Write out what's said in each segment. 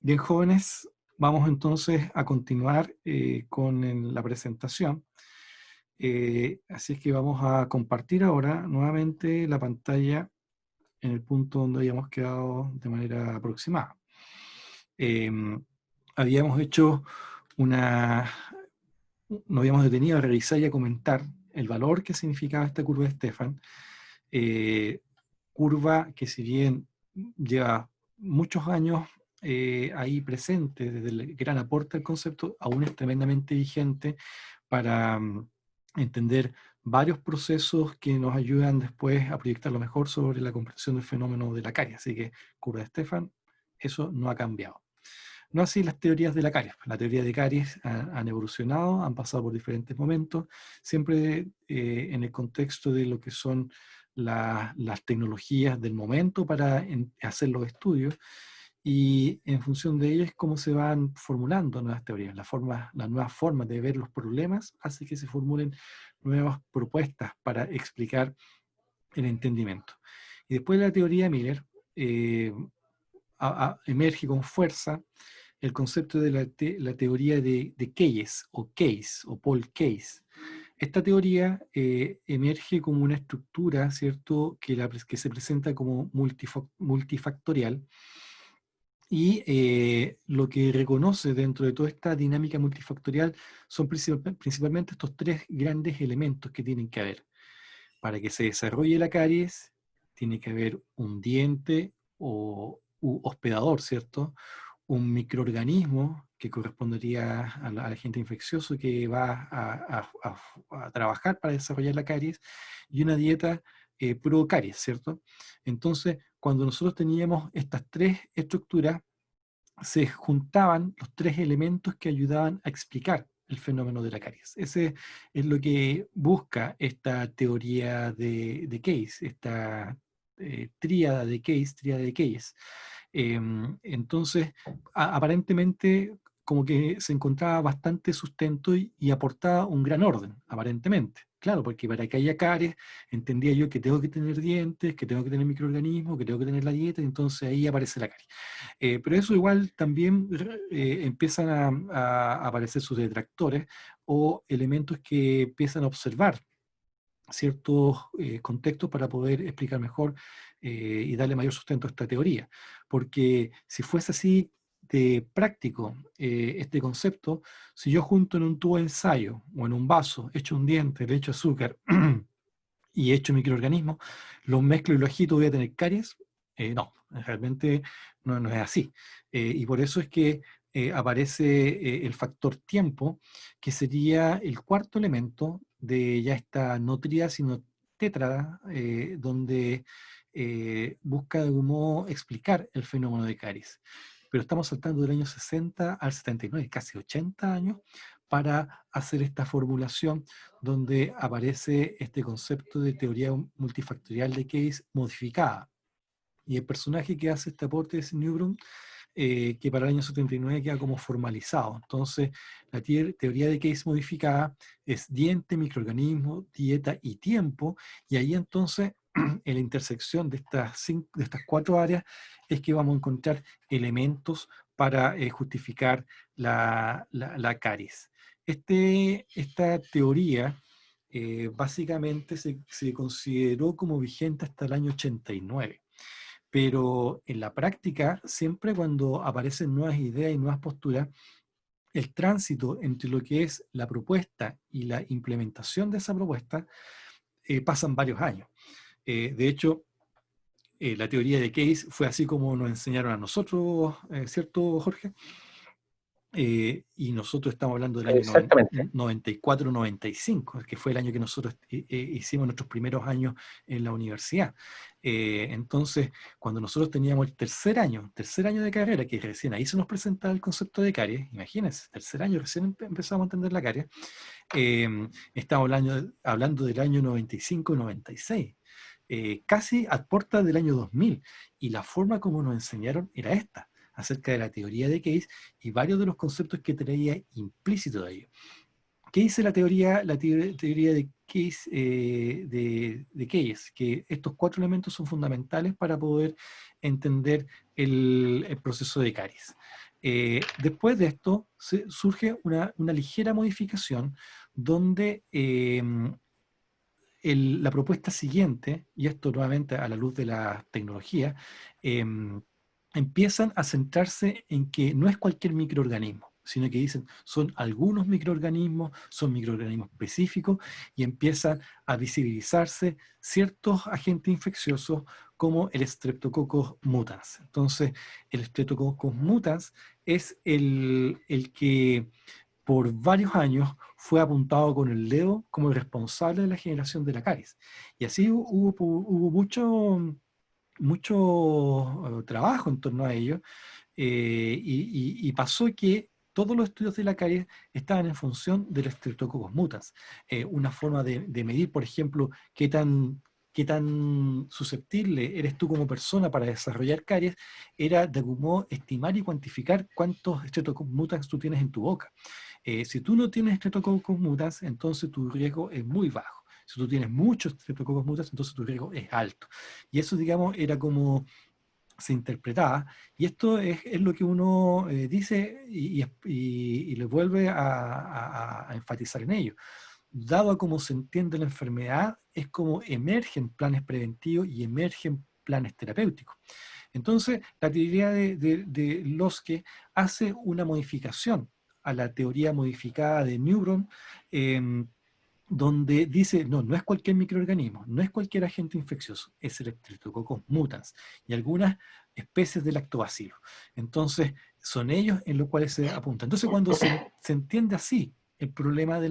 Bien, jóvenes, vamos entonces a continuar con la presentación. Así es que vamos a compartir ahora nuevamente la pantalla en el punto donde habíamos quedado de manera aproximada. Eh, Habíamos hecho una... Nos habíamos detenido a revisar y a comentar el valor que significaba esta curva de Stefan, eh, curva que si bien lleva muchos años ahí presente, desde el gran aporte al concepto, aún es tremendamente vigente para entender varios procesos que nos ayudan después a proyectarlo mejor sobre la comprensión del fenómeno de la caries. Así que, curva de Stefan, eso no ha cambiado. No así las teorías de la caries. La teoría de caries han evolucionado, han pasado por diferentes momentos, siempre en el contexto de lo que son las tecnologías del momento para hacer los estudios, y en función de ello es cómo se van formulando nuevas teorías. Las nuevas formas de ver los problemas hace que se formulen nuevas propuestas para explicar el entendimiento. Y después de la teoría de Miller, eh, emerge con fuerza el concepto de la teoría de Keyes o Paul Keyes. Esta teoría emerge como una estructura, ¿cierto?, que se presenta como multifactorial, y lo que reconoce dentro de toda esta dinámica multifactorial son principalmente estos tres grandes elementos que tienen que haber. Para que se desarrolle la caries, tiene que haber un diente u hospedador, ¿cierto? Un microorganismo que correspondería al agente infeccioso que va a trabajar para desarrollar la caries, y una dieta pro caries, ¿cierto? Entonces, cuando nosotros teníamos estas tres estructuras, se juntaban los tres elementos que ayudaban a explicar el fenómeno de la caries. Ese es lo que busca esta teoría de Case, esta tríada de Keyes. Entonces, aparentemente, como que se encontraba bastante sustento y aportaba un gran orden, aparentemente. Claro, porque para que haya caries, entendía yo que tengo que tener dientes, que tengo que tener microorganismos, que tengo que tener la dieta, y entonces ahí aparece la caries. Pero eso igual también empiezan a aparecer sus detractores o elementos que empiezan a observar ciertos contextos para poder explicar mejor y darle mayor sustento a esta teoría. Porque si fuese así de práctico este concepto, si yo junto en un tubo de ensayo o en un vaso, echo un diente, le echo azúcar y hecho microorganismos, los mezclo y los agito, voy a tener caries. No, realmente no es así. Y por eso es que aparece el factor tiempo, que sería el cuarto elemento de ya esta no tríada, sino tétrada, donde busca de algún modo explicar el fenómeno de caries. Pero estamos saltando del año 60 al 79, casi 80 años, para hacer esta formulación donde aparece este concepto de teoría multifactorial de Case modificada. Y el personaje que hace este aporte es Newbron, que para el año 79 queda como formalizado. Entonces, la teoría de Case modificada es diente, microorganismo, dieta y tiempo, y ahí entonces, en la intersección de estas cuatro áreas, es que vamos a encontrar elementos para justificar la caries. Esta teoría básicamente se consideró como vigente hasta el año 89, pero en la práctica, siempre cuando aparecen nuevas ideas y nuevas posturas, el tránsito entre lo que es la propuesta y la implementación de esa propuesta pasan varios años. De hecho, la teoría de Case fue así como nos enseñaron a nosotros, ¿cierto, Jorge? Y nosotros estamos hablando del año Exactamente. 94-95, que fue el año que nosotros hicimos nuestros primeros años en la universidad. Entonces, cuando nosotros teníamos el tercer año de carrera, que recién ahí se nos presentaba el concepto de caries, imagínense, tercer año recién empezamos a entender la caries, estamos hablando del año 95-96. Casi a puertas del año 2000, y la forma como nos enseñaron era esta, acerca de la teoría de Case y varios de los conceptos que traía implícito de ello. ¿Qué dice la teoría de Keyes, de Keyes? Que estos 4 elementos son fundamentales para poder entender el proceso de caries. Después de esto surge una ligera modificación donde la propuesta siguiente, y esto nuevamente a la luz de la tecnología, empiezan a centrarse en que no es cualquier microorganismo, sino que dicen son algunos microorganismos, son microorganismos específicos, y empiezan a visibilizarse ciertos agentes infecciosos como el Streptococcus mutans. Entonces, el Streptococcus mutans es el que por varios años fue apuntado con el dedo como el responsable de la generación de la caries. Y así hubo mucho trabajo en torno a ello, y pasó que todos los estudios de la caries estaban en función del Streptococcus mutans. Una forma de medir, por ejemplo, qué tan susceptible eres tú como persona para desarrollar caries, era de algún modo estimar y cuantificar cuántos Streptococcus mutans tú tienes en tu boca. Si tú no tienes Streptococcus mutans, entonces tu riesgo es muy bajo. Si tú tienes muchos Streptococcus mutans, entonces tu riesgo es alto. Y eso, digamos, era como se interpretaba, y esto es lo que uno dice y le vuelve a enfatizar en ello. Dado a cómo se entiende la enfermedad, es como emergen planes preventivos y emergen planes terapéuticos. Entonces, la teoría de Loske hace una modificación a la teoría modificada de Newron, eh, donde dice, no, no es cualquier microorganismo, no es cualquier agente infeccioso, es el Streptococcus mutans y algunas especies de lactobacillus. Entonces, son ellos en los cuales se apunta. Entonces, cuando se entiende así el problema de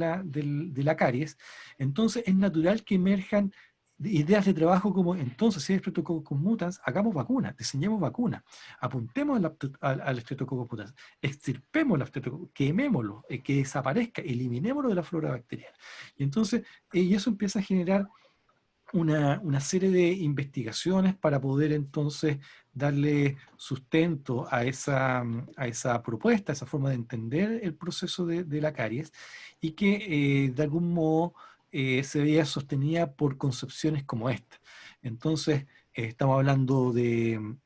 la caries, entonces es natural que emerjan ideas de trabajo como, entonces, si hay Streptococcus mutans, hagamos vacunas, diseñemos vacunas, apuntemos al Streptococcus mutans, extirpemos la Streptococcus, quemémoslo, que desaparezca, eliminémoslo de la flora bacteriana. Y entonces, y eso empieza a generar una serie de investigaciones para poder entonces darle sustento a esa propuesta, a esa forma de entender el proceso de la caries, y que de algún modo se veía sostenida por concepciones como esta. Entonces, estamos hablando de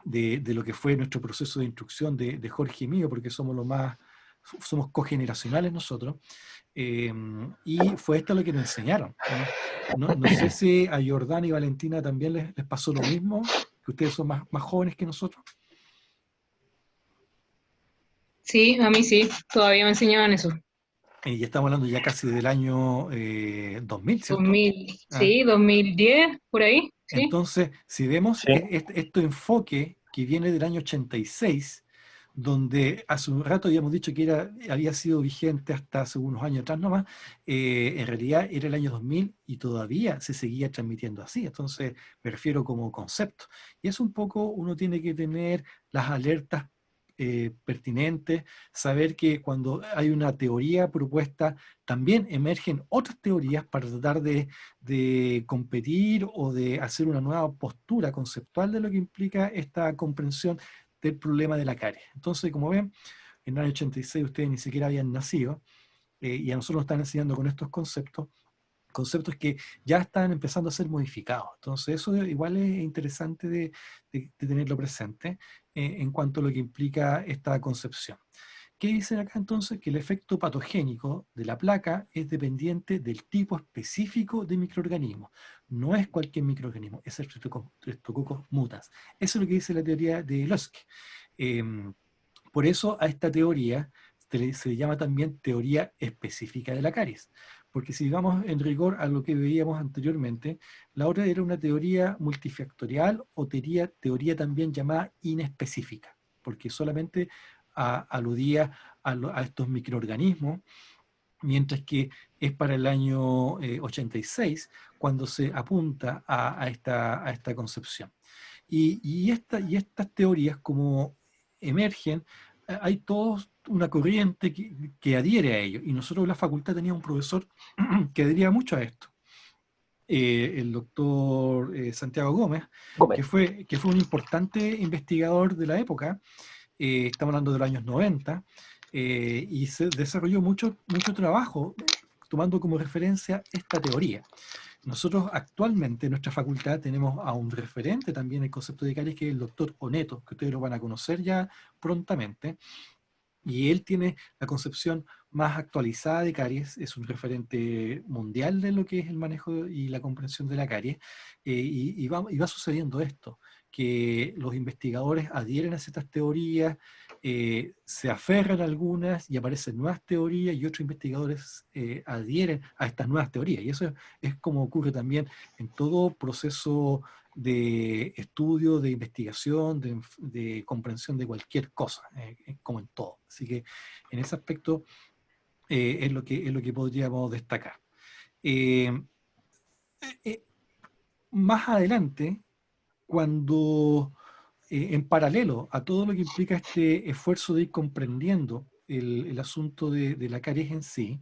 lo que fue nuestro proceso de instrucción de Jorge y mío, porque somos cogeneracionales nosotros, y fue esto lo que nos enseñaron, ¿no? No sé si a Jordán y Valentina también les pasó lo mismo, que ustedes son más jóvenes que nosotros. Sí, a mí sí, todavía me enseñaban eso. Y estamos hablando ya casi del año 2000, ¿cierto? 2000, ¿Ah? sí, 2010, por ahí, sí. Entonces, si vemos Sí, este enfoque que viene del año 86, donde hace un rato habíamos dicho que había sido vigente hasta hace unos años atrás nomás, en realidad era el año 2000 y todavía se seguía transmitiendo así. Entonces, me refiero como concepto. Y es un poco, uno tiene que tener las alertas pertinentes, saber que cuando hay una teoría propuesta, también emergen otras teorías para tratar de competir o de hacer una nueva postura conceptual de lo que implica esta comprensión del problema de la caries. Entonces, como ven, en el año 86 ustedes ni siquiera habían nacido, y a nosotros nos están enseñando con estos conceptos que ya están empezando a ser modificados. Entonces, eso igual es interesante de tenerlo presente en cuanto a lo que implica esta concepción. ¿Qué dicen acá entonces? Que el efecto patogénico de la placa es dependiente del tipo específico de microorganismo. No es cualquier microorganismo, es el Streptococcus mutans. Eso es lo que dice la teoría de Lossky. Por eso a esta teoría se le llama también teoría específica de la caries. Porque si vamos en rigor a lo que veíamos anteriormente, la otra era una teoría multifactorial o teoría también llamada inespecífica, porque solamente aludía a estos microorganismos, mientras que es para el año 86 cuando se apunta a esta concepción. Y estas teorías, como emergen, hay toda una corriente que adhiere a ello. Y nosotros en la facultad teníamos un profesor que adhería mucho a esto, el doctor Santiago Gómez, que Gómez. fue un importante investigador de la época. Estamos hablando de los años 90, y se desarrolló mucho trabajo tomando como referencia esta teoría. Nosotros actualmente en nuestra facultad tenemos a un referente también en el concepto de caries, que es el doctor Oneto, que ustedes lo van a conocer ya prontamente, y él tiene la concepción más actualizada de caries, es un referente mundial de lo que es el manejo y la comprensión de la caries, y va sucediendo esto, que los investigadores adhieren a ciertas teorías, se aferran a algunas y aparecen nuevas teorías y otros investigadores adhieren a estas nuevas teorías. Y eso es como ocurre también en todo proceso de estudio, de investigación, de comprensión de cualquier cosa, como en todo. Así que en ese aspecto es lo que podríamos destacar. Eh, eh, Más adelante, cuando en paralelo a todo lo que implica este esfuerzo de ir comprendiendo el asunto de la caries en sí,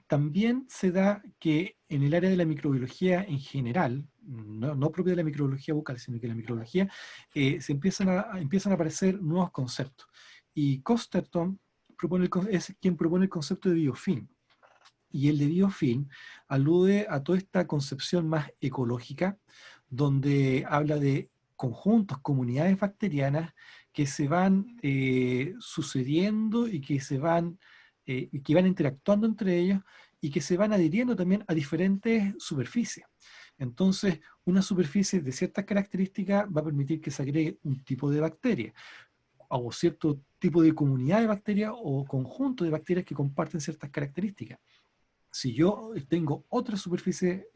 también se da que en el área de la microbiología en general, no propia de la microbiología bucal, sino que la microbiología, empiezan a aparecer nuevos conceptos. Y Costerton es quien propone el concepto de biofilm. Y el de biofilm alude a toda esta concepción más ecológica, donde habla de conjuntos, comunidades bacterianas que se van sucediendo y que van interactuando entre ellos y que se van adhiriendo también a diferentes superficies. Entonces, una superficie de ciertas características va a permitir que se agregue un tipo de bacteria o cierto tipo de comunidad de bacterias o conjunto de bacterias que comparten ciertas características. Si yo tengo otra superficie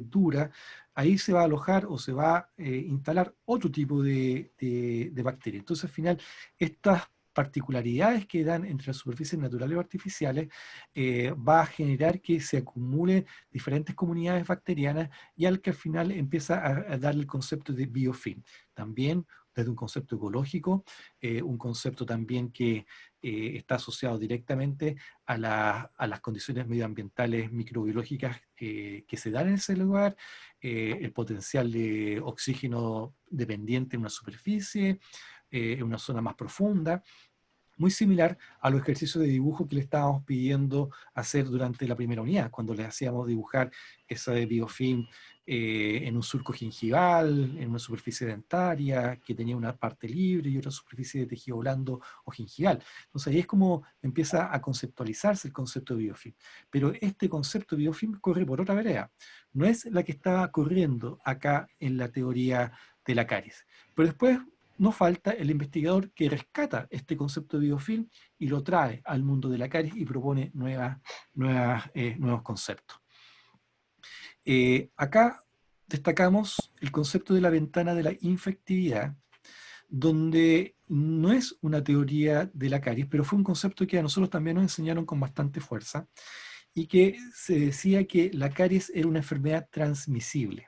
dura, ahí se va a alojar o se va a instalar otro tipo de bacteria. Entonces, al final, estas particularidades que dan entre las superficies naturales o artificiales va a generar que se acumulen diferentes comunidades bacterianas y al que al final empieza a darle el concepto de biofilm. También desde un concepto ecológico, un concepto también que está asociado directamente a las condiciones medioambientales microbiológicas que se dan en ese lugar, el potencial de oxígeno dependiente en una superficie, en una zona más profunda, muy similar a los ejercicios de dibujo que le estábamos pidiendo hacer durante la primera unidad, cuando les hacíamos dibujar ese biofilm en un surco gingival, en una superficie dentaria, que tenía una parte libre y otra superficie de tejido blando o gingival. Entonces ahí es como empieza a conceptualizarse el concepto de biofilm. Pero este concepto de biofilm corre por otra vereda. No es la que estaba corriendo acá en la teoría de la caries. Pero después no falta el investigador que rescata este concepto de biofilm y lo trae al mundo de la caries y propone nuevos conceptos. Acá destacamos el concepto de la ventana de la infectividad, donde no es una teoría de la caries, pero fue un concepto que a nosotros también nos enseñaron con bastante fuerza, y que se decía que la caries era una enfermedad transmisible.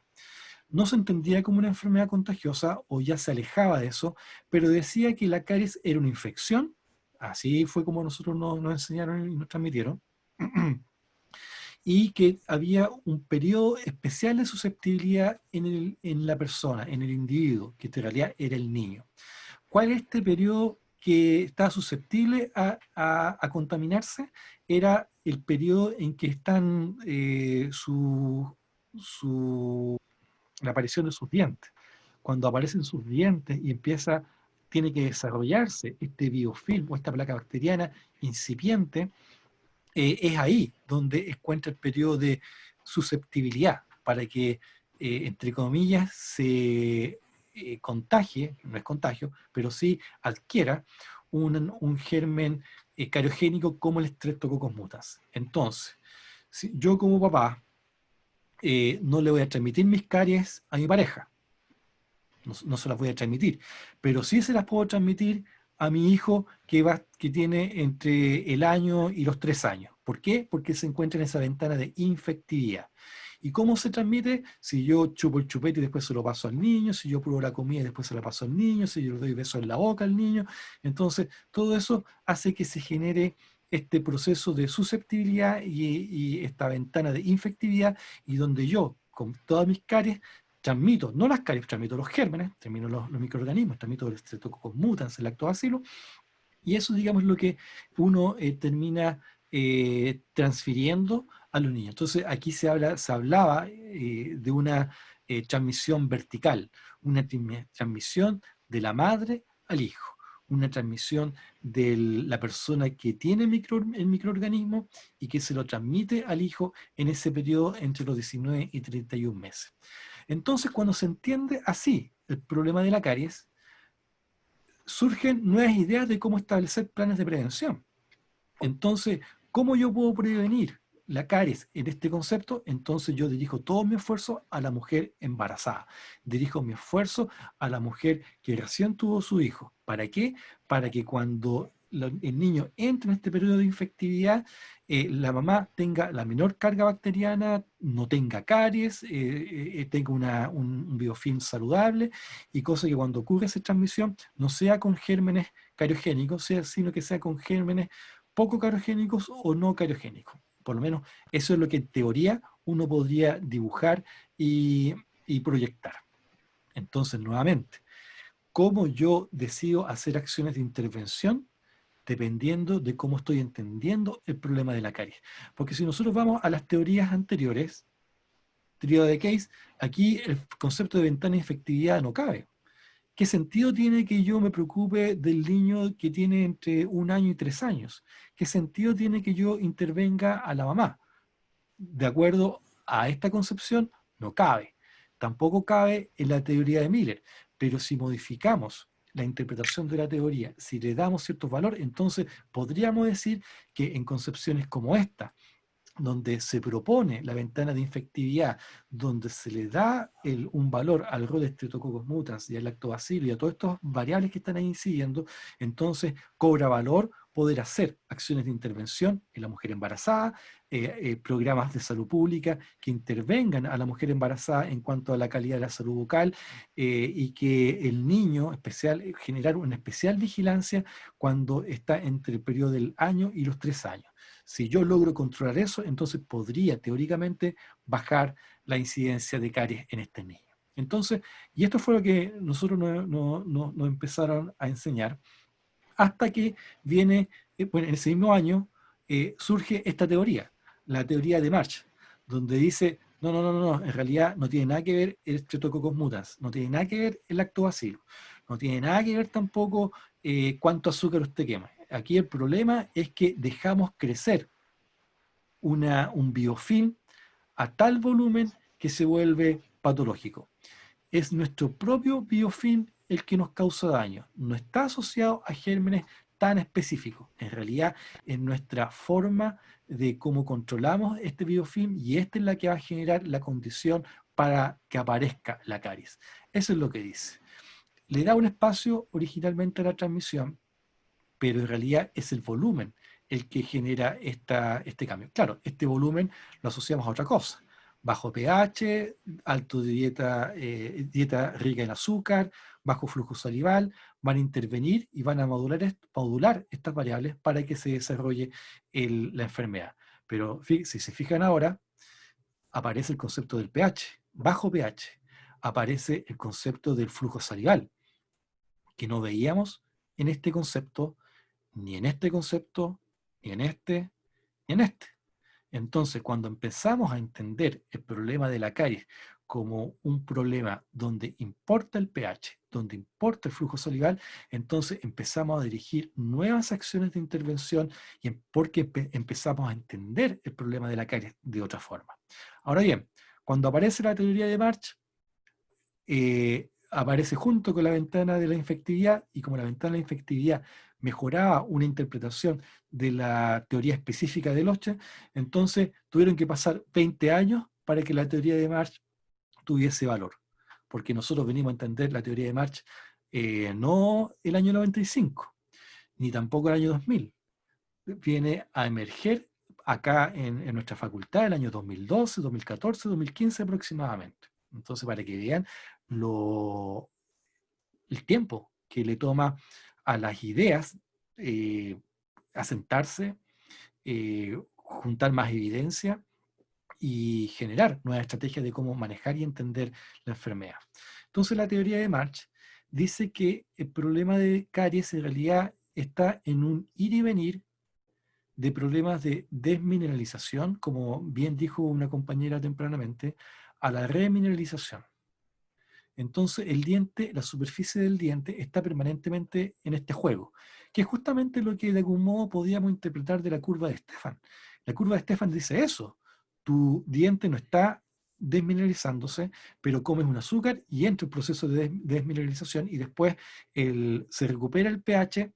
No se entendía como una enfermedad contagiosa o ya se alejaba de eso, pero decía que la caries era una infección, así fue como nosotros nos enseñaron y nos transmitieron, y que había un periodo especial de susceptibilidad en la persona, en el individuo, que en realidad era el niño. ¿Cuál es este periodo que está susceptible a contaminarse? Era el periodo en que están la aparición de sus dientes. Cuando aparecen sus dientes y tiene que desarrollarse este biofilm o esta placa bacteriana incipiente, es ahí donde encuentra el periodo de susceptibilidad para que, entre comillas, se contagie, no es contagio, pero sí adquiera un germen cariogénico como el Streptococcus mutans. Entonces, si yo como papá no le voy a transmitir mis caries a mi pareja, no se las voy a transmitir, pero sí se las puedo transmitir a mi hijo que tiene entre el año y los 3 años. ¿Por qué? Porque se encuentra en esa ventana de infectividad. ¿Y cómo se transmite? Si yo chupo el chupete y después se lo paso al niño, si yo pruebo la comida y después se la paso al niño, si yo le doy beso en la boca al niño. Entonces, todo eso hace que se genere este proceso de susceptibilidad y esta ventana de infectividad, y donde yo, con todas mis caries, transmito, no las caries, transmito los gérmenes, transmito los microorganismos, transmito el Streptococcus mutans, el lactobacillus, Y eso, digamos, lo que uno termina transfiriendo a los niños. Entonces, aquí se hablaba de una transmisión vertical, una transmisión de la madre al hijo, una transmisión de la persona que tiene el microorganismo y que se lo transmite al hijo en ese periodo entre los 19 y 31 meses. Entonces, cuando se entiende así el problema de la caries, surgen nuevas ideas de cómo establecer planes de prevención. Entonces, ¿cómo yo puedo prevenir la caries en este concepto? Entonces yo dirijo todo mi esfuerzo a la mujer embarazada. Dirijo mi esfuerzo a la mujer que recién tuvo su hijo. ¿Para qué? Para que cuando el niño entre en este periodo de infectividad, la mamá tenga la menor carga bacteriana, no tenga caries, tenga un biofilm saludable y cosa que cuando ocurre esa transmisión no sea con gérmenes cariogénicos, sino que sea con gérmenes poco cariogénicos o no cariogénicos. Por lo menos eso es lo que en teoría uno podría dibujar y proyectar. Entonces, nuevamente, ¿cómo yo decido hacer acciones de intervención? Dependiendo de cómo estoy entendiendo el problema de la caries. Porque si nosotros vamos a las teorías anteriores, teoría de Case, aquí el concepto de ventana de efectividad no cabe. ¿Qué sentido tiene que yo me preocupe del niño que tiene entre 1 año y 3 años? ¿Qué sentido tiene que yo intervenga a la mamá? De acuerdo a esta concepción, no cabe. Tampoco cabe en la teoría de Miller. Pero si modificamos la interpretación de la teoría, si le damos cierto valor, entonces podríamos decir que en concepciones como esta, donde se propone la ventana de infectividad, donde se le da un valor al rol de Streptococcus mutans y al lactobacillus y a todas estas variables que están ahí incidiendo, entonces cobra valor poder hacer acciones de intervención en la mujer embarazada, programas de salud pública que intervengan a la mujer embarazada en cuanto a la calidad de la salud bucal y que el niño especial, generar una especial vigilancia cuando está entre el periodo del año y los 3 años. Si yo logro controlar eso, entonces podría teóricamente bajar la incidencia de caries en este niño. Entonces, y esto fue lo que nosotros nos empezaron a enseñar, hasta que viene, bueno, en ese mismo año, surge esta teoría, la teoría de March, donde dice, no, en realidad no tiene nada que ver el Streptococcus mutans, no tiene nada que ver el lactobacillus, no tiene nada que ver tampoco cuánto azúcar usted quema. Aquí el problema es que dejamos crecer un biofilm a tal volumen que se vuelve patológico. Es nuestro propio biofilm el que nos causa daño. No está asociado a gérmenes tan específicos. En realidad, es nuestra forma de cómo controlamos este biofilm y esta es la que va a generar la condición para que aparezca la caries. Eso es lo que dice. Le da un espacio originalmente a la transmisión, pero en realidad es el volumen el que genera este cambio. Claro, este volumen lo asociamos a otra cosa. Bajo pH, alto de dieta rica en azúcar, bajo flujo salival, van a intervenir y van a modular estas variables para que se desarrolle la enfermedad. Pero si se fijan ahora, aparece el concepto del pH, bajo pH, aparece el concepto del flujo salival, que no veíamos en este concepto ni en este concepto, ni en este, ni en este. Entonces, cuando empezamos a entender el problema de la caries como un problema donde importa el pH, donde importa el flujo salival, entonces empezamos a dirigir nuevas acciones de intervención y porque empezamos a entender el problema de la caries de otra forma. Ahora bien, cuando aparece la teoría de March, aparece junto con la ventana de la infectividad y como la ventana de la infectividad mejoraba una interpretación de la teoría específica del OCHA, entonces tuvieron que pasar 20 años para que la teoría de March tuviese valor, porque nosotros venimos a entender la teoría de March no el año 95, ni tampoco el año 2000, viene a emerger acá en nuestra facultad el año 2012, 2014, 2015 aproximadamente. Entonces, para que vean el tiempo que le toma a las ideas asentarse, juntar más evidencia y generar nuevas estrategias de cómo manejar y entender la enfermedad. Entonces la teoría de March dice que el problema de caries en realidad está en un ir y venir de problemas de desmineralización, como bien dijo una compañera tempranamente, a la remineralización. Entonces el diente, la superficie del diente está permanentemente en este juego, que es justamente lo que de algún modo podíamos interpretar de la curva de Stefan. La curva de Stefan dice eso, tu diente no está desmineralizándose, pero comes un azúcar y entra el proceso de desmineralización y después se recupera el pH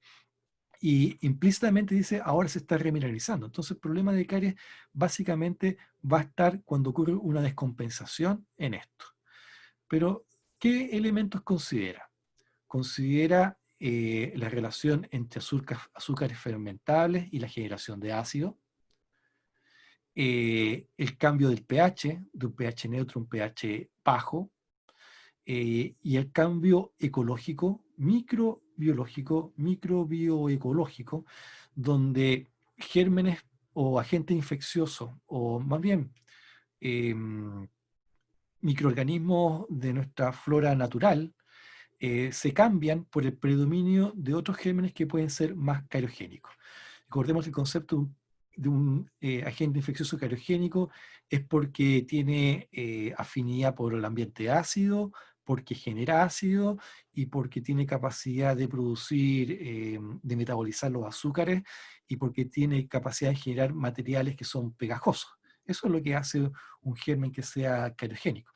y implícitamente dice ahora se está remineralizando. Entonces el problema de caries básicamente va a estar cuando ocurre una descompensación en esto. Pero, ¿qué elementos considera? Considera la relación entre azúcares fermentables y la generación de ácido, el cambio del pH, de un pH neutro a un pH bajo, y el cambio ecológico, microbiológico, microbioecológico, donde gérmenes o agentes infecciosos, o más bien microorganismos de nuestra flora natural, se cambian por el predominio de otros gérmenes que pueden ser más cariogénicos. Recordemos que el concepto de un agente infeccioso cariogénico es porque tiene afinidad por el ambiente ácido, porque genera ácido y porque tiene capacidad de producir, de metabolizar los azúcares y porque tiene capacidad de generar materiales que son pegajosos. Eso es lo que hace un germen que sea cariogénico.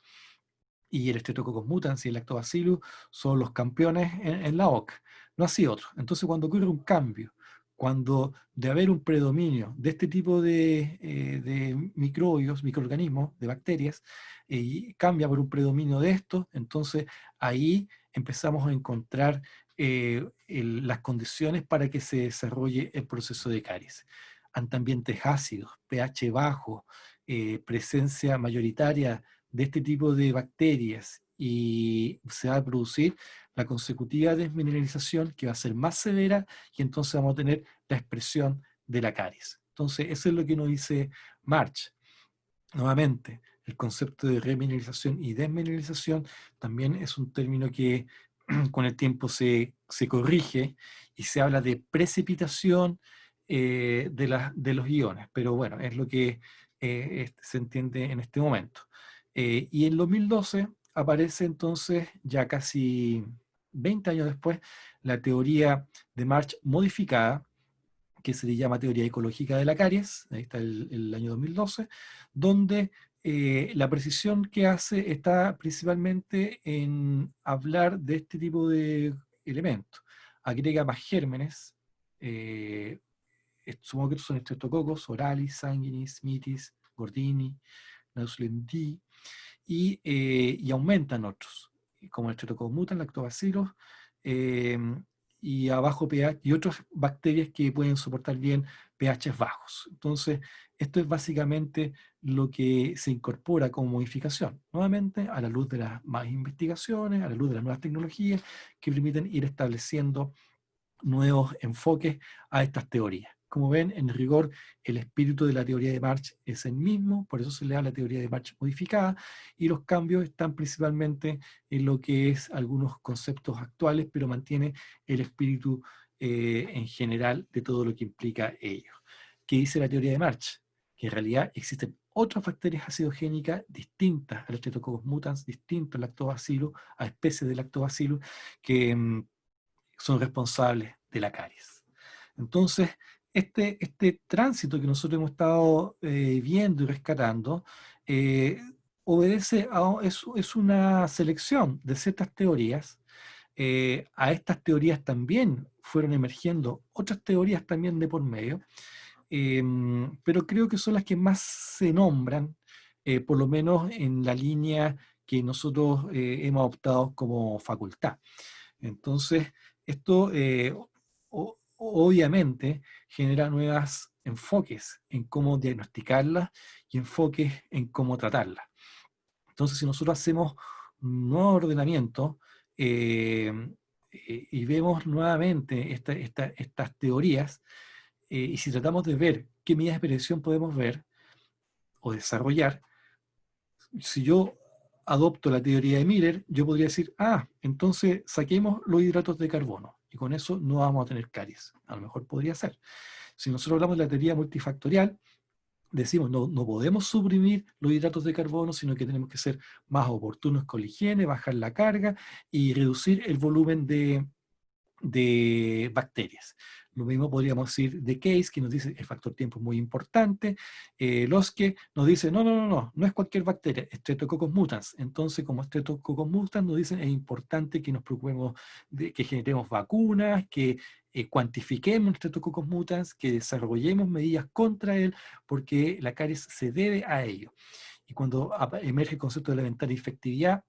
Y el Streptococcus mutans y el Lactobacillus son los campeones en la OC, no así otros. Entonces, cuando ocurre un cambio, cuando de haber un predominio de este tipo de microbios, microorganismos, de bacterias, y cambia por un predominio de estos, entonces ahí empezamos a encontrar las condiciones para que se desarrolle el proceso de caries. Ante ambientes ácidos, pH bajo, presencia mayoritaria de este tipo de bacterias y se va a producir la consecutiva desmineralización que va a ser más severa y entonces vamos a tener la expresión de la caries. Entonces, eso es lo que nos dice March. Nuevamente, el concepto de remineralización y desmineralización también es un término que con el tiempo se corrige y se habla de precipitación de los iones, pero bueno, es lo que se entiende en este momento. Y en 2012 aparece entonces, ya casi 20 años después, la teoría de March modificada, que se le llama teoría ecológica de la caries, ahí está el año 2012, donde la precisión que hace está principalmente en hablar de este tipo de elementos. Agrega más gérmenes, supongo que estos son estreptococos, oralis, sanguinis, mitis, gordini, Nauslinii, y aumentan otros, como el Streptococcus mutans, lactobacillus, eh, y a bajo pH, y otras bacterias que pueden soportar bien pHs bajos. Entonces, esto es básicamente lo que se incorpora como modificación, nuevamente a la luz de las más investigaciones, a la luz de las nuevas tecnologías que permiten ir estableciendo nuevos enfoques a estas teorías. Como ven, en rigor, el espíritu de la teoría de March es el mismo, por eso se le da la teoría de March modificada, y los cambios están principalmente en lo que es algunos conceptos actuales, pero mantiene el espíritu en general de todo lo que implica ello. ¿Qué dice la teoría de March? Que en realidad existen otras bacterias acidogénicas distintas al Streptococcus mutans, distintas al Lactobacillus, a especies de Lactobacillus, que son responsables de la caries. Entonces, este tránsito que nosotros hemos estado viendo y rescatando obedece es una selección de ciertas teorías. A estas teorías también fueron emergiendo otras teorías también de por medio, pero creo que son las que más se nombran, por lo menos en la línea que nosotros hemos optado como facultad. Entonces, esto obviamente genera nuevos enfoques en cómo diagnosticarlas y enfoques en cómo tratarlas. Entonces, si nosotros hacemos un nuevo ordenamiento y vemos nuevamente estas teorías, y si tratamos de ver qué medidas de prevención podemos ver o desarrollar, si yo adopto la teoría de Miller, yo podría decir, entonces saquemos los hidratos de carbono y con eso no vamos a tener caries. A lo mejor podría ser. Si nosotros hablamos de la teoría multifactorial, decimos, no podemos suprimir los hidratos de carbono, sino que tenemos que ser más oportunos con la higiene, bajar la carga y reducir el volumen de bacterias. Lo mismo podríamos decir de Case, que nos dice el factor tiempo es muy importante. Los que nos dicen, no es cualquier bacteria, es Streptococcus mutans. Entonces, como Streptococcus mutans, nos dicen es importante que nos preocupemos de que generemos vacunas, que cuantifiquemos Streptococcus mutans, que desarrollemos medidas contra él, porque la caries se debe a ello. Y cuando emerge el concepto de elementaria efectividad,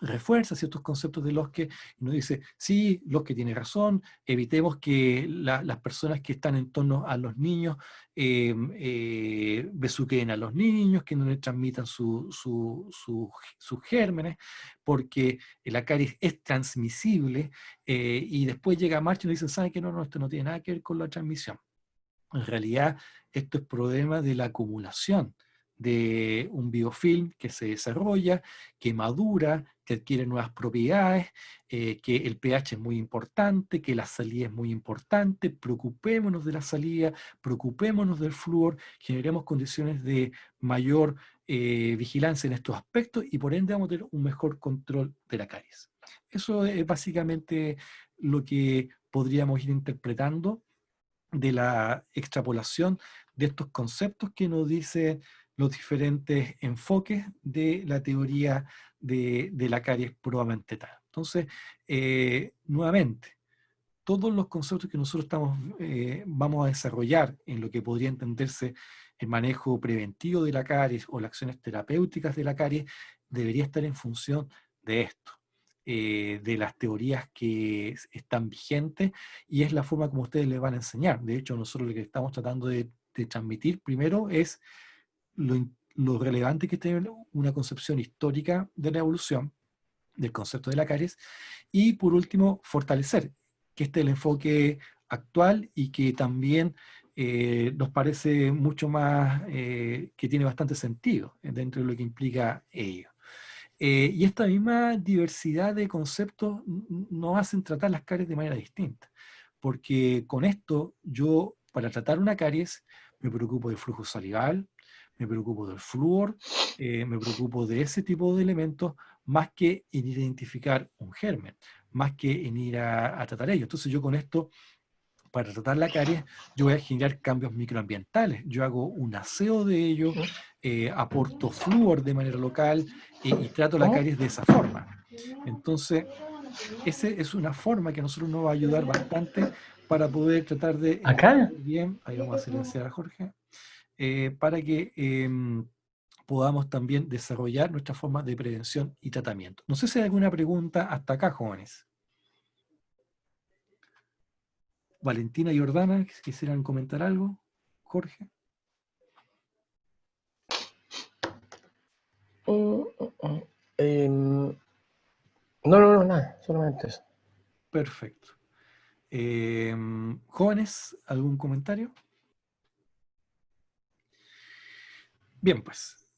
refuerza ciertos conceptos de los que y nos dice, sí, los que tiene razón, evitemos que las personas que están en torno a los niños besuqueen a los niños, que no les transmitan sus gérmenes, porque la caries es transmisible y después llega a marcha y nos dicen, ¿saben qué? No, esto no tiene nada que ver con la transmisión. En realidad, esto es problema de la acumulación de un biofilm que se desarrolla, que madura, que adquiere nuevas propiedades, que el pH es muy importante, que la salida es muy importante. Preocupémonos de la salida, preocupémonos del flúor, generemos condiciones de mayor vigilancia en estos aspectos y por ende vamos a tener un mejor control de la caries. Eso es básicamente lo que podríamos ir interpretando de la extrapolación de estos conceptos que nos dicen los diferentes enfoques de la teoría de la caries probablemente tal. Entonces, nuevamente, todos los conceptos que nosotros vamos a desarrollar en lo que podría entenderse el manejo preventivo de la caries o las acciones terapéuticas de la caries, debería estar en función de esto, de las teorías que están vigentes, y es la forma como ustedes les van a enseñar. De hecho, nosotros lo que estamos tratando de transmitir primero es lo relevante que es tener una concepción histórica de la evolución, del concepto de la caries, y por último, fortalecer que este es el enfoque actual y que también nos parece mucho más, que tiene bastante sentido dentro de lo que implica ello. Y esta misma diversidad de conceptos nos hacen tratar las caries de manera distinta, porque con esto yo, para tratar una caries, me preocupo del flujo salival, me preocupo del flúor, me preocupo de ese tipo de elementos, más que en ir a identificar un germen, más que en ir a tratar ello. Entonces yo con esto, para tratar la caries, yo voy a generar cambios microambientales. Yo hago un aseo de ello, aporto flúor de manera local y trato la ¿Cómo? caries de esa forma. Entonces, esa es una forma que a nosotros nos va a ayudar bastante para poder tratar de ¿Acá? entender bien, ahí vamos a silenciar a Jorge, para que podamos también desarrollar nuestra forma de prevención y tratamiento. No sé si hay alguna pregunta hasta acá, jóvenes. Valentina y Jordana, ¿quisieran comentar algo? Jorge. No, no, nada, solamente eso. Perfecto. Jóvenes, ¿algún comentario? Bien, pues.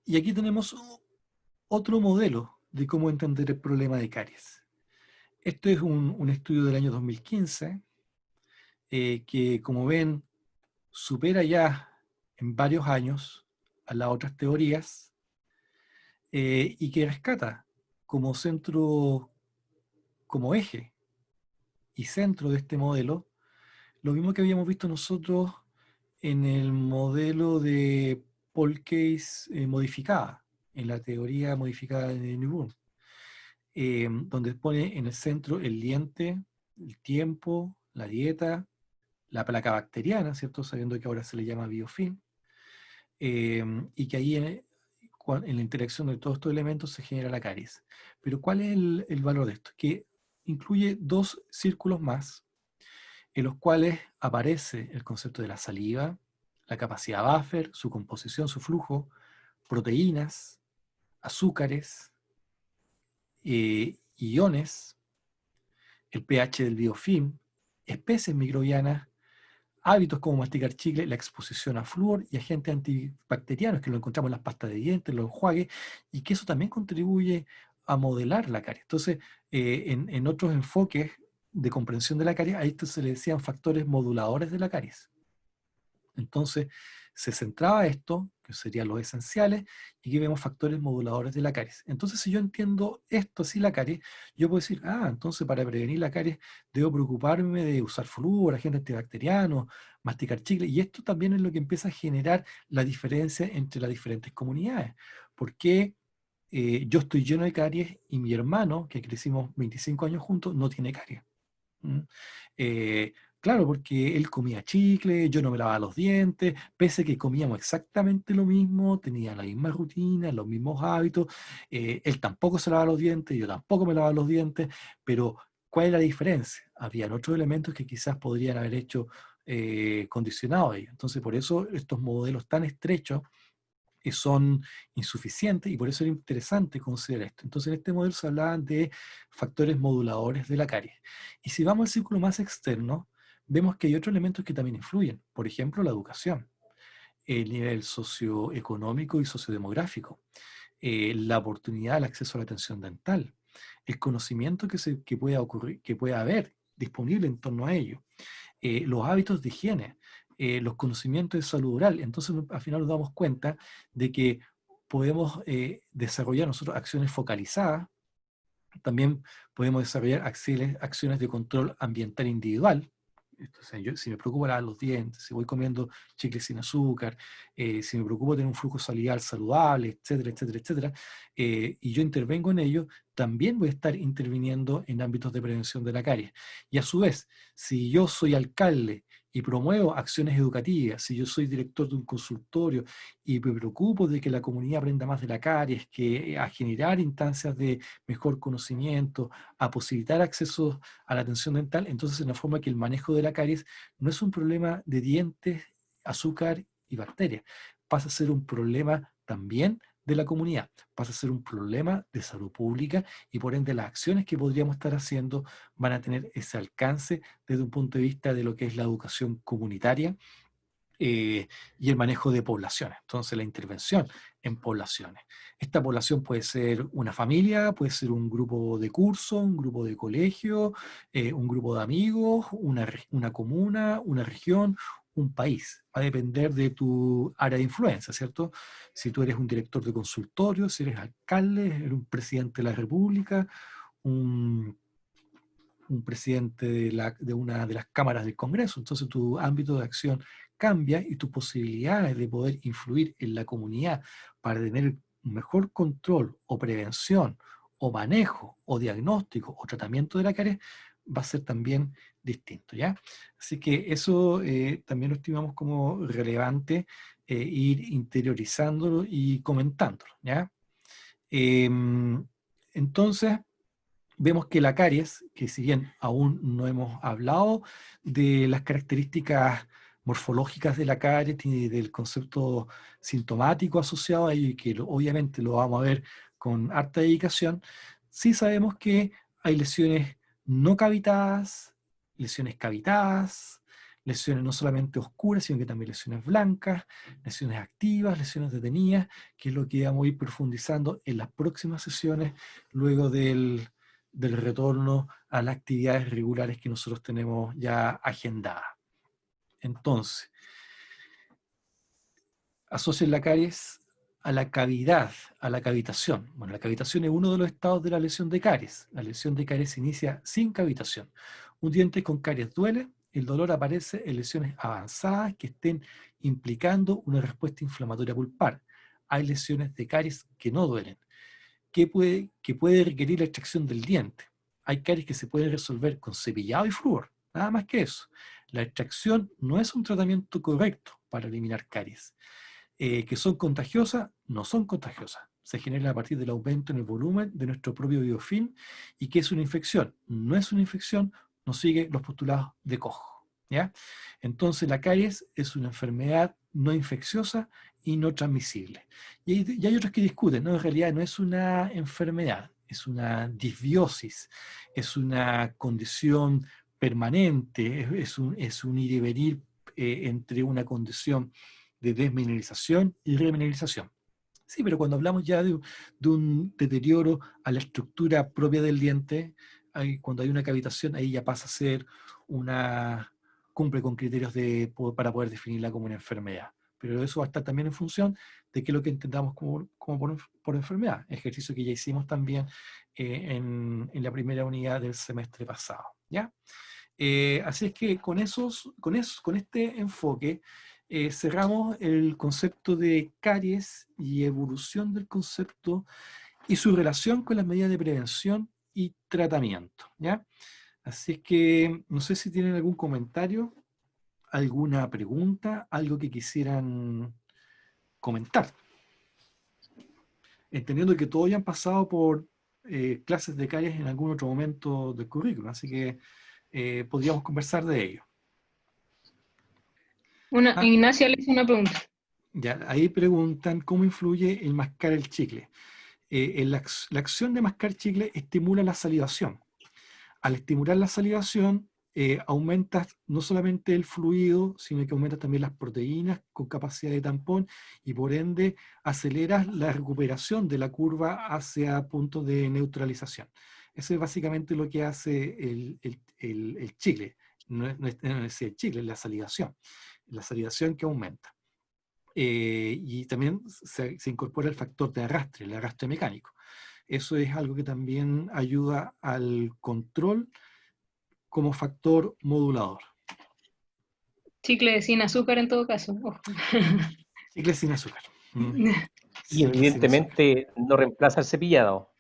Y aquí tenemos otro modelo de cómo entender el problema de caries. Esto es un estudio del año 2015 que, como ven, supera ya en varios años a las otras teorías y que rescata como centro, como eje y centro de este modelo, lo mismo que habíamos visto nosotros en el modelo de Paul Case modificada, en la teoría modificada de Newborn, donde pone en el centro el diente, el tiempo, la dieta, la placa bacteriana, ¿cierto? Sabiendo que ahora se le llama biofilm, y que ahí en la interacción de todos estos elementos se genera la caries. Pero ¿cuál es el valor de esto? Que incluye dos círculos más, en los cuales aparece el concepto de la saliva, la capacidad buffer, su composición, su flujo, proteínas, azúcares, iones, el pH del biofilm, especies microbianas, hábitos como masticar chicle, la exposición a flúor y agentes antibacterianos, que lo encontramos en las pastas de dientes, los enjuagues, y que eso también contribuye a modelar la caries. Entonces, en otros enfoques de comprensión de la caries, a esto se le decían factores moduladores de la caries. Entonces, se centraba esto, que serían los esenciales, y aquí vemos factores moduladores de la caries. Entonces, si yo entiendo esto así, la caries, yo puedo decir, entonces para prevenir la caries debo preocuparme de usar flúor, agentes antibacterianos, masticar chicle, y esto también es lo que empieza a generar la diferencia entre las diferentes comunidades. Porque yo estoy lleno de caries y mi hermano, que crecimos 25 años juntos, no tiene caries. ¿Mm? Claro, porque él comía chicle, yo no me lavaba los dientes, pese a que comíamos exactamente lo mismo, tenía la misma rutina, los mismos hábitos, él tampoco se lavaba los dientes, yo tampoco me lavaba los dientes, pero ¿cuál es la diferencia? Habían otros elementos que quizás podrían haber hecho condicionado a ello. Entonces, por eso estos modelos tan estrechos son insuficientes y por eso era interesante considerar esto. Entonces, en este modelo se hablaban de factores moduladores de la caries. Y si vamos al círculo más externo, vemos que hay otros elementos que también influyen. Por ejemplo, la educación, el nivel socioeconómico y sociodemográfico, la oportunidad, el acceso a la atención dental, el conocimiento que pueda ocurrir, que pueda haber disponible en torno a ello, los hábitos de higiene, los conocimientos de salud oral. Entonces, al final nos damos cuenta de que podemos desarrollar nosotros acciones focalizadas, también podemos desarrollar acciones de control ambiental individual. Entonces, si me preocupo lavar los dientes, si voy comiendo chicles sin azúcar, si me preocupo tener un flujo salival saludable, etcétera, etcétera, etcétera, y yo intervengo en ello, también voy a estar interviniendo en ámbitos de prevención de la caries. Y a su vez, si yo soy alcalde y promuevo acciones educativas, si yo soy director de un consultorio y me preocupo de que la comunidad aprenda más de la caries, que a generar instancias de mejor conocimiento, a posibilitar acceso a la atención dental, entonces en la forma que el manejo de la caries no es un problema de dientes, azúcar y bacterias, pasa a ser un problema también de la comunidad, pasa a ser un problema de salud pública y por ende las acciones que podríamos estar haciendo van a tener ese alcance desde un punto de vista de lo que es la educación comunitaria y el manejo de poblaciones. Entonces, la intervención en poblaciones. Esta población puede ser una familia, puede ser un grupo de curso, un grupo de colegio, un grupo de amigos, una comuna, una región, un país. Va a depender de tu área de influencia, ¿cierto? Si tú eres un director de consultorio, si eres alcalde, eres un presidente de la República, un presidente de una de las cámaras del Congreso. Entonces tu ámbito de acción cambia y tus posibilidades de poder influir en la comunidad para tener un mejor control o prevención o manejo o diagnóstico o tratamiento de la caries va a ser también distinto, ¿ya? Así que eso también lo estimamos como relevante ir interiorizándolo y comentándolo, ¿ya? Entonces, vemos que la caries, que si bien aún no hemos hablado de las características morfológicas de la caries y del concepto sintomático asociado a ello, y que obviamente lo vamos a ver con harta dedicación, sí sabemos que hay lesiones no cavitadas, lesiones cavitadas, lesiones no solamente oscuras, sino que también lesiones blancas, lesiones activas, lesiones detenidas, que es lo que vamos a ir profundizando en las próximas sesiones luego del retorno a las actividades regulares que nosotros tenemos ya agendadas. Entonces, asocien la caries a la cavidad, a la cavitación. Bueno, la cavitación es uno de los estados de la lesión de caries. La lesión de caries se inicia sin cavitación. Un diente con caries duele, el dolor aparece en lesiones avanzadas que estén implicando una respuesta inflamatoria pulpar. Hay lesiones de caries que no duelen, que puede requerir la extracción del diente. Hay caries que se pueden resolver con cepillado y flúor, nada más que eso. La extracción no es un tratamiento correcto para eliminar caries. Que son contagiosas, no son contagiosas. Se generan a partir del aumento en el volumen de nuestro propio biofilm y que es una infección. No es una infección, no sigue los postulados de Koch, ¿ya? Entonces la caries es una enfermedad no infecciosa y no transmisible. Y hay otros que discuten, ¿no? En realidad no es una enfermedad, es una disbiosis, es una condición permanente, es un ir y venir entre una condición de desmineralización y remineralización. Sí, pero cuando hablamos ya de un deterioro a la estructura propia del diente, cuando hay una cavitación, ahí ya pasa a ser cumple con criterios para poder definirla como una enfermedad. Pero eso va a estar también en función de qué es lo que entendamos como por enfermedad, ejercicio que ya hicimos también en la primera unidad del semestre pasado, ¿ya? Así es que con este enfoque cerramos el concepto de caries y evolución del concepto y su relación con las medidas de prevención y tratamiento, ¿ya? Así es que no sé si tienen algún comentario, alguna pregunta, algo que quisieran comentar. Entendiendo que todos ya han pasado por clases de caries en algún otro momento del currículum, así que podríamos conversar de ello. Ignacia le hizo una pregunta. Ya, ahí preguntan cómo influye el mascar el chicle. La acción de mascar chicle estimula la salivación. Al estimular la salivación, aumentas no solamente el fluido, sino que aumentas también las proteínas con capacidad de tampón y por ende aceleras la recuperación de la curva hacia puntos de neutralización. Eso es básicamente lo que hace el chicle. No es el chicle, es la salivación que aumenta. Y también se incorpora el factor de arrastre, el arrastre mecánico. Eso es algo que también ayuda al control como factor modulador. Chicle sin azúcar en todo caso. Ojo. Chicle sin azúcar. Y evidentemente no reemplaza el cepillado.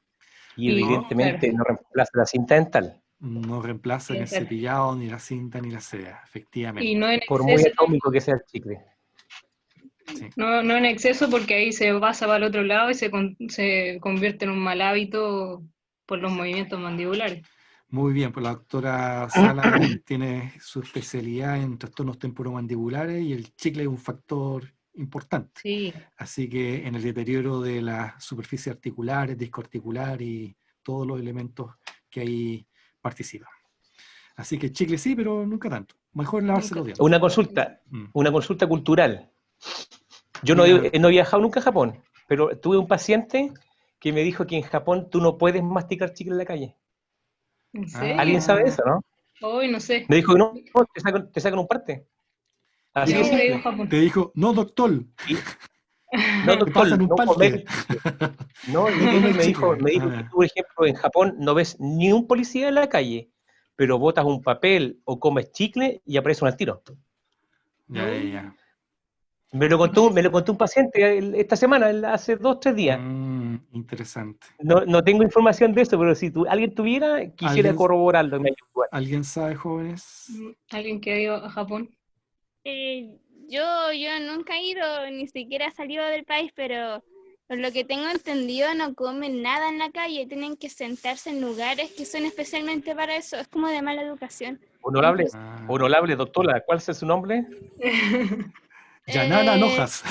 Y evidentemente no reemplaza la cinta dental. No reemplaza ni el cepillado, ni la cinta, ni la seda, efectivamente. Y no en exceso, por muy atómico que sea el chicle. Sí. No en exceso porque ahí se pasa para el otro lado y se convierte en un mal hábito por los movimientos mandibulares. Muy bien, pues la doctora Sala tiene su especialidad en trastornos temporomandibulares y el chicle es un factor importante. Sí. Así que en el deterioro de las superficies articulares, discoarticular y todos los elementos que ahí participan. Así que chicle sí, pero nunca tanto. Mejor lavarse los dientes. Una consulta cultural. Yo no he viajado nunca a Japón, pero tuve un paciente que me dijo que en Japón tú no puedes masticar chicle en la calle. ¿En serio? ¿Alguien sabe eso, no? Hoy no sé. Me dijo que no, te sacan un parte. Así de simple. Te dijo, no doctor. No doctor, no comer. No, me dijo que tú, por ejemplo, en Japón no ves ni un policía en la calle, pero botas un papel o comes chicle y aparece un al tiro. Ya. Me lo contó un paciente esta semana, hace 2 o 3 días. Interesante. No tengo información de eso, pero si alguien tuviera, quisiera corroborarlo. ¿Alguien sabe, jóvenes? ¿Alguien que ha ido a Japón? Yo nunca he ido, ni siquiera he salido del país, pero por lo que tengo entendido no comen nada en la calle, tienen que sentarse en lugares que son especialmente para eso, es como de mala educación. Honorable doctora, ¿cuál es su nombre? Yanana Lojas.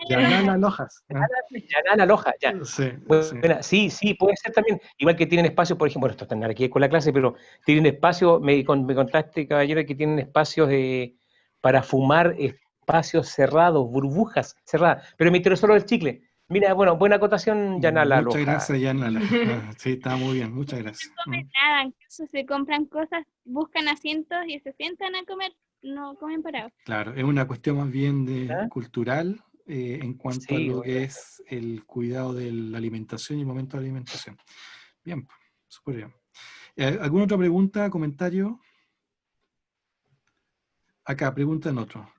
Yanana Lojas. Yanana Lojas, ya. Sí, puede ser también. Igual que tienen espacios, por ejemplo, esto está aquí con la clase, pero tienen espacios, me contaste, caballero, que tienen espacios para fumar, espacios cerrados, burbujas cerradas. Pero me interesó lo del chicle. Mira, bueno, buena acotación, Yanala Lojas. Muchas gracias, Yanala. Sí, está muy bien, muchas gracias. No comen nada, incluso se compran cosas, buscan asientos y se sientan a comer. No comen parados. Claro, es una cuestión más bien cultural en cuanto a lo que es el cuidado de la alimentación y el momento de la alimentación. Bien, súper bien. ¿Alguna otra pregunta, comentario? Acá, pregunta en otro.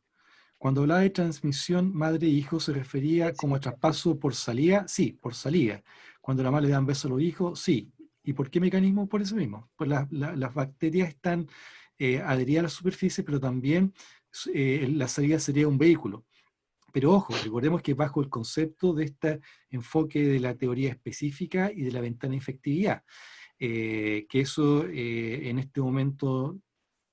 Cuando hablaba de transmisión madre-hijo, ¿se refería como a traspaso por salida? Sí, por salida. Cuando la madre le dan beso a los hijos, sí. ¿Y por qué mecanismo? Por eso mismo. Pues las bacterias están adheridas a la superficie, pero también la salida sería un vehículo. Pero ojo, recordemos que bajo el concepto de este enfoque de la teoría específica y de la ventana de infectividad, que eso en este momento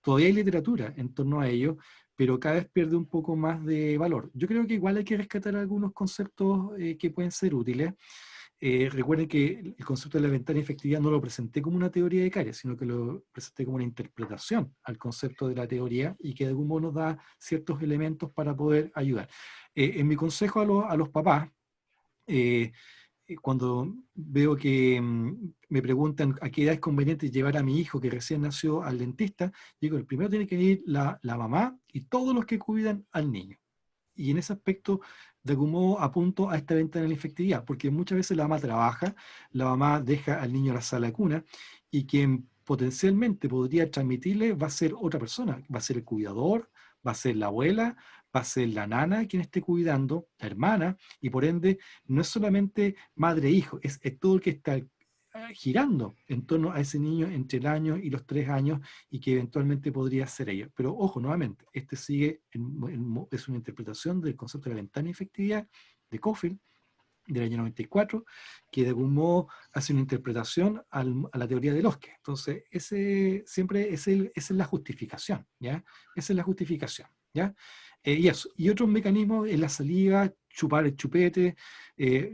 todavía hay literatura en torno a ello, pero cada vez pierde un poco más de valor. Yo creo que igual hay que rescatar algunos conceptos que pueden ser útiles. recuerden que el concepto de la ventana de efectividad no lo presenté como una teoría de caries, sino que lo presenté como una interpretación al concepto de la teoría y que de algún modo nos da ciertos elementos para poder ayudar. En mi consejo a los papás, cuando veo que me preguntan a qué edad es conveniente llevar a mi hijo que recién nació al dentista, digo, el primero tiene que ir la mamá y todos los que cuidan al niño. Y en ese aspecto, de algún modo, apunto a esta ventana de la infectividad, porque muchas veces la mamá trabaja, la mamá deja al niño en la sala de cuna, y quien potencialmente podría transmitirle va a ser otra persona, va a ser el cuidador, va a ser la abuela, va a ser la nana quien esté cuidando, la hermana, y por ende, no es solamente madre e hijo, es todo el que está girando en torno a ese niño entre el año y los 3 años y que eventualmente podría ser ella. Pero ojo, nuevamente, es una interpretación del concepto de la ventana de efectividad de Cofield del año 94, que de algún modo hace una interpretación a la teoría de Loske. Entonces, esa es la justificación, ¿ya? Esa es la justificación, ¿ya? Y eso. Y otros mecanismos en la saliva, chupar el chupete.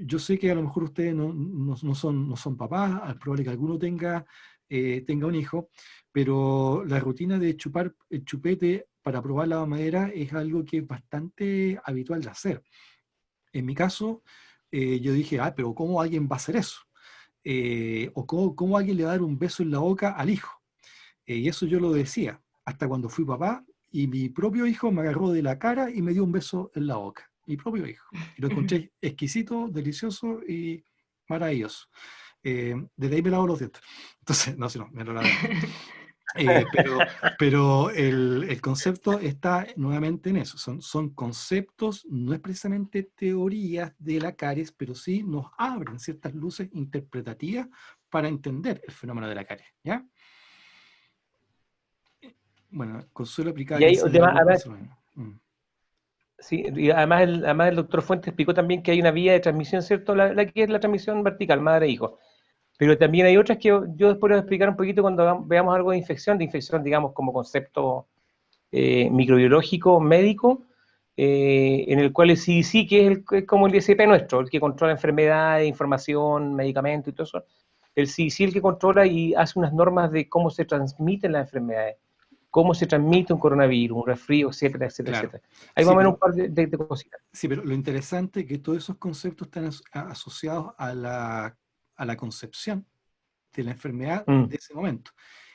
Yo sé que a lo mejor ustedes no son papás, es probable que alguno tenga un hijo, pero la rutina de chupar el chupete para probar la mamadera es algo que es bastante habitual de hacer. En mi caso, yo dije, pero ¿cómo alguien va a hacer eso? O ¿cómo alguien le va a dar un beso en la boca al hijo? Y eso yo lo decía, hasta cuando fui papá, y mi propio hijo me agarró de la cara y me dio un beso en la boca. Mi propio hijo. Y lo encontré exquisito, delicioso y maravilloso. Desde ahí me lavo los dientes. Entonces, no, me lo lavo. Pero el concepto está nuevamente en eso. Son conceptos, no es precisamente teorías de la caries, pero sí nos abren ciertas luces interpretativas para entender el fenómeno de la caries, ¿ya? Bueno, Consuelo aplicaba Y ahí, que además, sí, y además el doctor Fuentes explicó también que hay una vía de transmisión, ¿cierto? La que es la transmisión vertical, madre-hijo. Pero también hay otras que yo después voy a explicar un poquito cuando veamos algo de infección, digamos, como concepto microbiológico, médico, en el cual el CDC, que es como el ISP nuestro, el que controla enfermedades, información, medicamentos y todo eso, el CDC es el que controla y hace unas normas de cómo se transmiten las enfermedades, cómo se transmite un coronavirus, un resfrío, etcétera, etcétera, claro. etcétera. Hay más o menos un par de cositas. Sí, pero lo interesante es que todos esos conceptos están asociados a la concepción de la enfermedad de ese momento.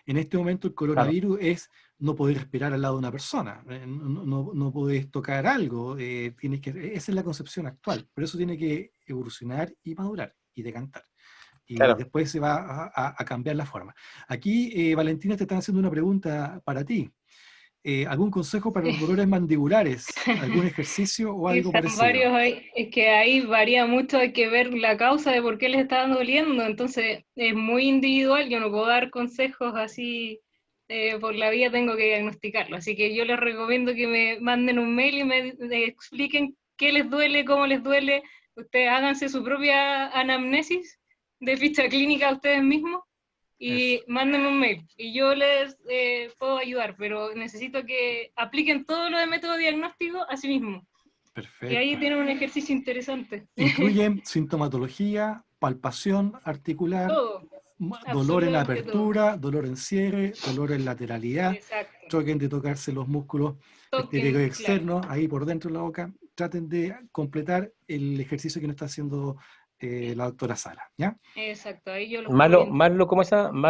En este momento el coronavirus es no poder respirar al lado de una persona, no podés tocar algo, esa es la concepción actual, pero eso tiene que evolucionar y madurar y decantar. Y después se va a cambiar la forma. Aquí, Valentina, te están haciendo una pregunta para ti. ¿Algún consejo para los dolores mandibulares? ¿Algún ejercicio o algo parecido? Varios, es que ahí varía mucho, hay que ver la causa de por qué les está doliendo, entonces es muy individual, yo no puedo dar consejos así por la vía, tengo que diagnosticarlo, así que yo les recomiendo que me manden un mail y me expliquen qué les duele, cómo les duele, ustedes háganse su propia anamnesis de ficha clínica a ustedes mismos, y mándenme un mail y yo les puedo ayudar, pero necesito que apliquen todo lo de método diagnóstico a sí mismo. Perfecto. Y ahí tienen un ejercicio interesante. Incluyen sintomatología, palpación articular, todo, dolor en apertura, todo. Dolor en cierre, dolor en lateralidad. Exacto. Traten de tocarse los músculos exteriores y externos, ahí por dentro de la boca. Traten de completar el ejercicio que nos está haciendo la doctora Sala, ¿ya? Exacto, ahí yo lo más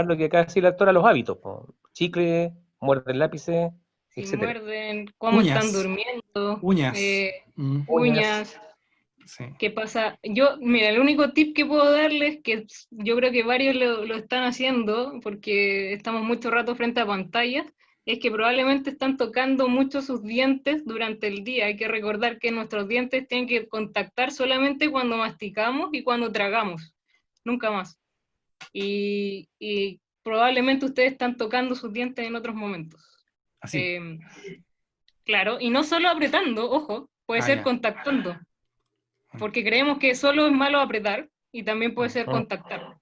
lo que acá decía la doctora, los hábitos, chicle, muerden lápices, si etcétera. Muerden, cómo están durmiendo, uñas. Sí. ¿Qué pasa? Mira, el único tip que puedo darles, que yo creo que varios lo están haciendo, porque estamos mucho rato frente a pantallas, es que probablemente están tocando mucho sus dientes durante el día. Hay que recordar que nuestros dientes tienen que contactar solamente cuando masticamos y cuando tragamos, nunca más. Y probablemente ustedes están tocando sus dientes en otros momentos. Así. Claro, y no solo apretando, ojo, puede ser contactando. Porque creemos que solo es malo apretar y también puede ser contactar.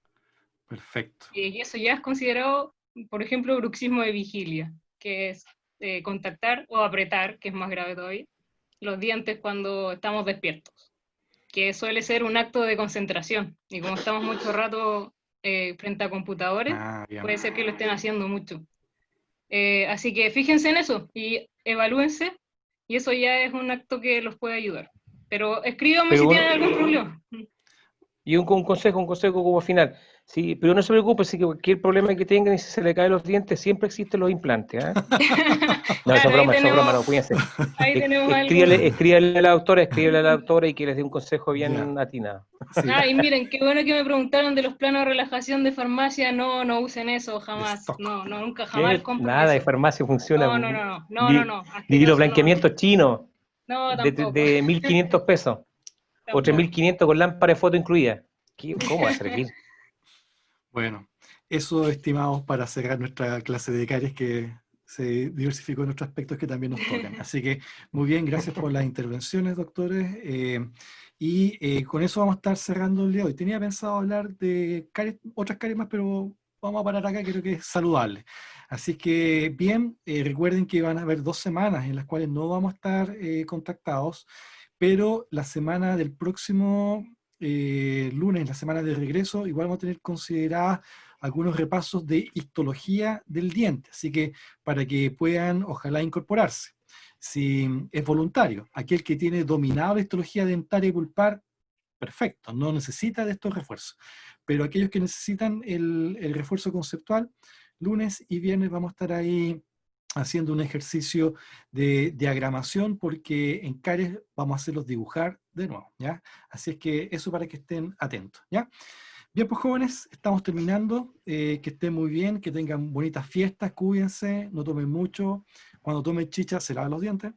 Perfecto. Y eso ya es considerado, por ejemplo, bruxismo de vigilia, que es contactar o apretar, que es más grave todavía, los dientes cuando estamos despiertos. que suele ser un acto de concentración. Y como estamos mucho rato frente a computadores, puede ser que lo estén haciendo mucho. Así que fíjense en eso y evalúense, y eso ya es un acto que los puede ayudar. Pero escríbanme si tienen algún problema. Y un consejo como final. Sí, pero no se preocupe, si cualquier problema que tengan y si se le caen los dientes, siempre existen los implantes. ¿Eh? No, eso es broma, no, cuídense. Escríbale a la doctora y que les dé un consejo bien atinado. Sí. Y miren, qué bueno que me preguntaron de los planos de relajación de farmacia. No usen eso jamás. No, nunca jamás compren nada eso. De farmacia funciona. No. Ni los blanqueamientos chinos. No, tampoco. De 1.500 pesos. O 3.500 con lámpara de foto incluida. ¿Cómo va a servir? Bueno, eso, estimados, para cerrar nuestra clase de caries, que se diversificó en otros aspectos que también nos tocan. Así que, muy bien, gracias por las intervenciones, doctores. Con eso vamos a estar cerrando el día de hoy. Tenía pensado hablar de caries, otras caries más, pero vamos a parar acá, creo que es saludable. Así que, bien, recuerden que van a haber 2 semanas en las cuales no vamos a estar contactados, pero la semana del próximo lunes, la semana de regreso, igual vamos a tener consideradas algunos repasos de histología del diente, así que para que puedan, ojalá, incorporarse. Si es voluntario, aquel que tiene dominada la histología dentaria y pulpar, perfecto, no necesita de estos refuerzos, pero aquellos que necesitan el refuerzo conceptual, lunes y viernes vamos a estar ahí haciendo un ejercicio de diagramación, porque en caries vamos a hacerlos dibujar de nuevo, ¿ya? Así es que eso para que estén atentos, ¿ya? Bien, pues jóvenes, estamos terminando. Que estén muy bien, que tengan bonitas fiestas, cuídense, no tomen mucho. Cuando tomen chicha, se lavan los dientes.